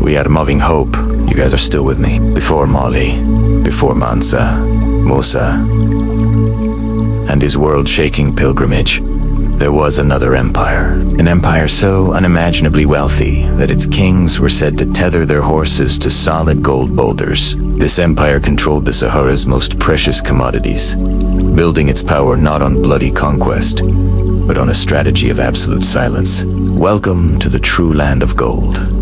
we had a moving hope. You guys are still with me. Before Mali, before Mansa, Musa, and his world-shaking pilgrimage, there was another empire. An empire so unimaginably wealthy that its kings were said to tether their horses to solid gold boulders. This empire controlled the Sahara's most precious commodities, building its power not on bloody conquest, but on a strategy of absolute silence. Welcome to the true land of gold.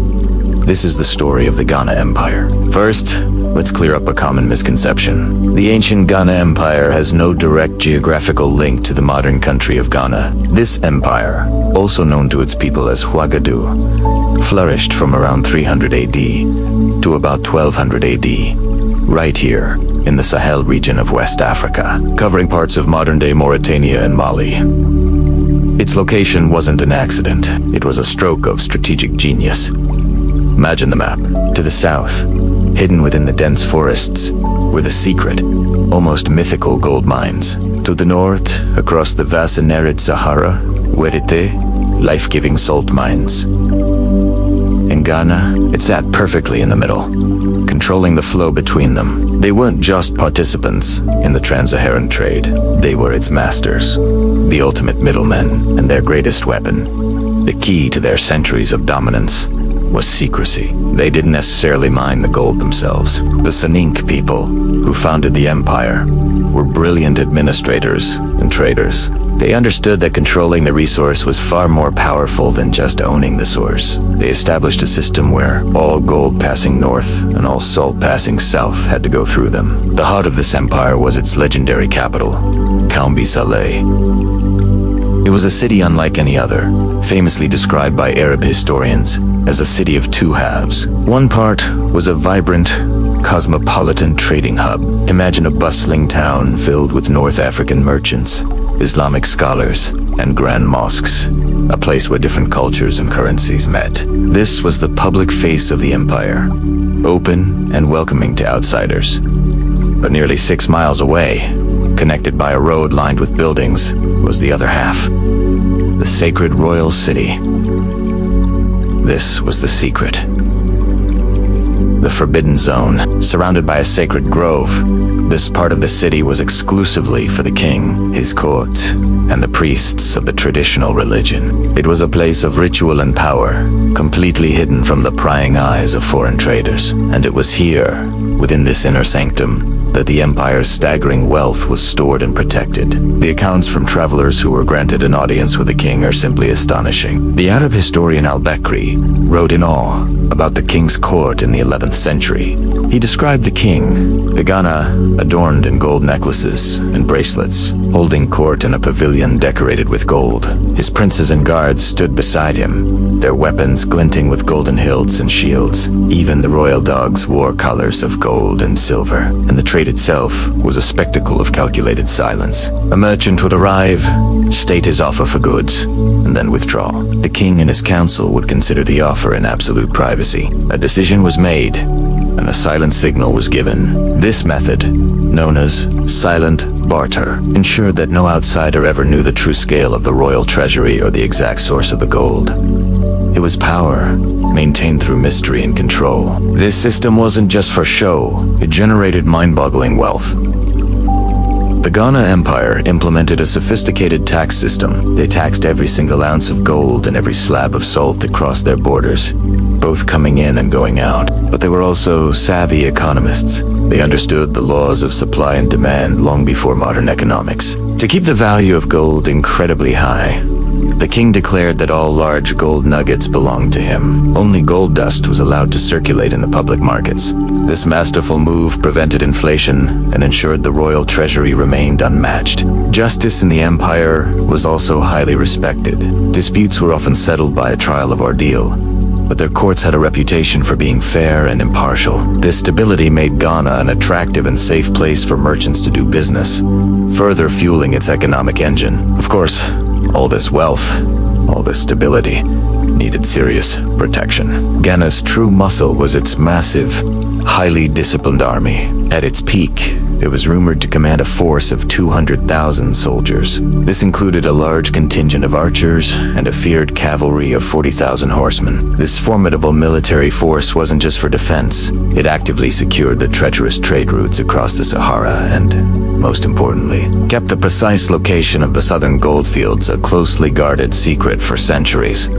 This is the story of the Ghana Empire. First, let's clear up a common misconception. The ancient Ghana Empire has no direct geographical link to the modern country of Ghana. This empire, also known to its people as Ouagadougou, flourished from around 300 AD to about 1200 AD, right here in the Sahel region of West Africa, covering parts of modern-day Mauritania and Mali. Its location wasn't an accident. It was a stroke of strategic genius. Imagine the map. To the south, hidden within the dense forests, were the secret, almost mythical gold mines. To the north, across the vast and arid Sahara, Werite, life-giving salt mines. In Ghana, it sat perfectly in the middle, controlling the flow between them. They weren't just participants in the trans-Saharan trade. They were its masters, the ultimate middlemen, and their greatest weapon. The key to their centuries of dominance was secrecy. They didn't necessarily mine the gold themselves. The Sanink people, who founded the empire, were brilliant administrators and traders. They understood that controlling the resource was far more powerful than just owning the source. They established a system where all gold passing north and all salt passing south had to go through them. The heart of this empire was its legendary capital, Kambi Saleh. It was a city unlike any other, famously described by Arab historians as a city of two halves. One part was a vibrant, cosmopolitan trading hub. Imagine a bustling town filled with North African merchants, Islamic scholars, and grand mosques, a place where different cultures and currencies met. This was the public face of the empire, open and welcoming to outsiders. But nearly 6 miles away, connected by a road lined with buildings, was the other half, the sacred royal city. This was the secret. The Forbidden Zone, surrounded by a sacred grove. This part of the city was exclusively for the king, his court, and the priests of the traditional religion. It was a place of ritual and power, completely hidden from the prying eyes of foreign traders. And it was here, within this inner sanctum, that the empire's staggering wealth was stored and protected. The accounts from travelers who were granted an audience with the king are simply astonishing. The Arab historian al-Bakri wrote in awe about the king's court in the 11th century. He described the king, the Ghana, adorned in gold necklaces and bracelets, holding court in a pavilion decorated with gold. His princes and guards stood beside him, their weapons glinting with golden hilts and shields. Even the royal dogs wore collars of gold and silver, and the trade itself was a spectacle of calculated silence. A merchant would arrive, state his offer for goods, and then withdraw. The king and his council would consider the offer in absolute privacy. A decision was made, and a silent signal was given. This method, known as silent barter, ensured that no outsider ever knew the true scale of the royal treasury or the exact source of the gold. It was power, maintained through mystery and control. This system wasn't just for show, it generated mind-boggling wealth. The Ghana Empire implemented a sophisticated tax system. They taxed every single ounce of gold and every slab of salt that crossed their borders, both coming in and going out. But they were also savvy economists. They understood the laws of supply and demand long before modern economics. To keep the value of gold incredibly high, the king declared that all large gold nuggets belonged to him. Only gold dust was allowed to circulate in the public markets. This masterful move prevented inflation and ensured the royal treasury remained unmatched. Justice in the empire was also highly respected. Disputes were often settled by a trial of ordeal, but their courts had a reputation for being fair and impartial. This stability made Ghana an attractive and safe place for merchants to do business, further fueling its economic engine. Of course, all this wealth, all this stability, needed serious protection. Ghana's true muscle was its massive, highly disciplined army. At its peak, It was rumored to command a force of 200,000 soldiers. This included a large contingent of archers and a feared cavalry of 40,000 horsemen. This formidable military force wasn't just for defense. It actively secured the treacherous trade routes across the Sahara and, most importantly, kept the precise location of the southern goldfields a closely guarded secret for centuries.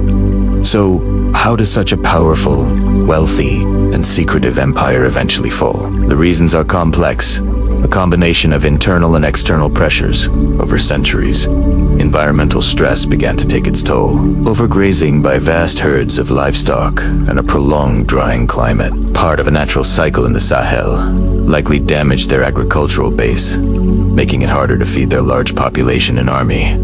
So, how does such a powerful, wealthy, and secretive empire eventually fall? The reasons are complex. A combination of internal and external pressures. Over centuries, environmental stress began to take its toll. Overgrazing by vast herds of livestock and a prolonged drying climate, part of a natural cycle in the Sahel, likely damaged their agricultural base, making it harder to feed their large population and army.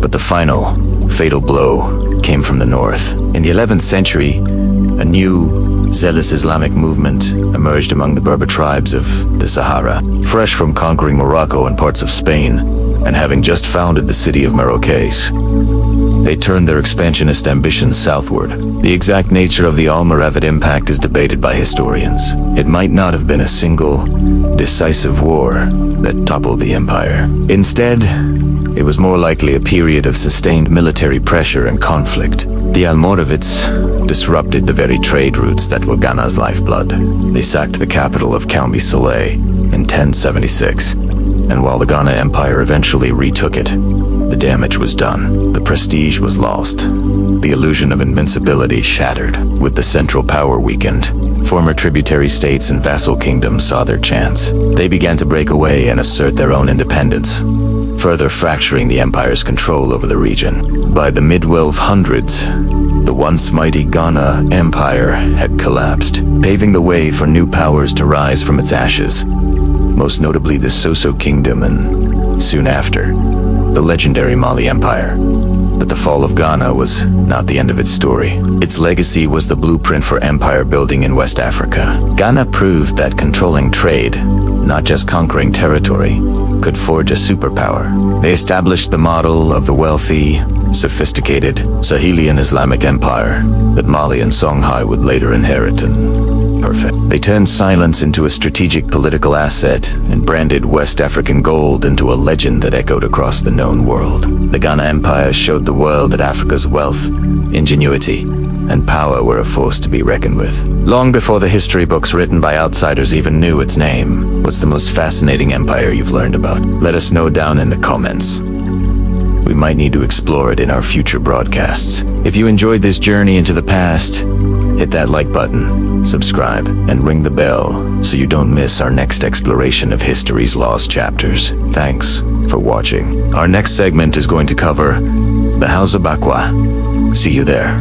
But the final, fatal blow came from the north. In the 11th century, a new, zealous Islamic movement emerged among the Berber tribes of the Sahara. Fresh from conquering Morocco and parts of Spain, and having just founded the city of Marrakech, they turned their expansionist ambitions southward. The exact nature of the Almoravid impact is debated by historians. It might not have been a single, decisive war that toppled the empire. Instead, it was more likely a period of sustained military pressure and conflict. The Almoravids disrupted the very trade routes that were Ghana's lifeblood. They sacked the capital of Cambi Saleh in 1076, and while the Ghana Empire eventually retook it, the damage was done. The prestige was lost. The illusion of invincibility shattered. With the central power weakened, former tributary states and vassal kingdoms saw their chance. They began to break away and assert their own independence, further fracturing the empire's control over the region. By the mid-1200s, the once mighty Ghana Empire had collapsed, paving the way for new powers to rise from its ashes, most notably the Soso Kingdom and, soon after, the legendary Mali Empire. But the fall of Ghana was not the end of its story. Its legacy was the blueprint for empire building in West Africa. Ghana proved that controlling trade, not just conquering territory, could forge a superpower. They established the model of the wealthy, sophisticated Sahelian Islamic empire that Mali and Songhai would later inherit. Perfect. They turned silence into a strategic political asset and branded West African gold into a legend that echoed across the known world. The Ghana Empire showed the world that Africa's wealth, ingenuity, and power were a force to be reckoned with. Long before the history books written by outsiders even knew its name, what's the most fascinating empire you've learned about? Let us know down in the comments. We might need to explore it in our future broadcasts. If you enjoyed this journey into the past, hit that like button, subscribe, and ring the bell so you don't miss our next exploration of history's lost chapters. Thanks for watching. Our next segment is going to cover the Hausa Bakwa. See you there.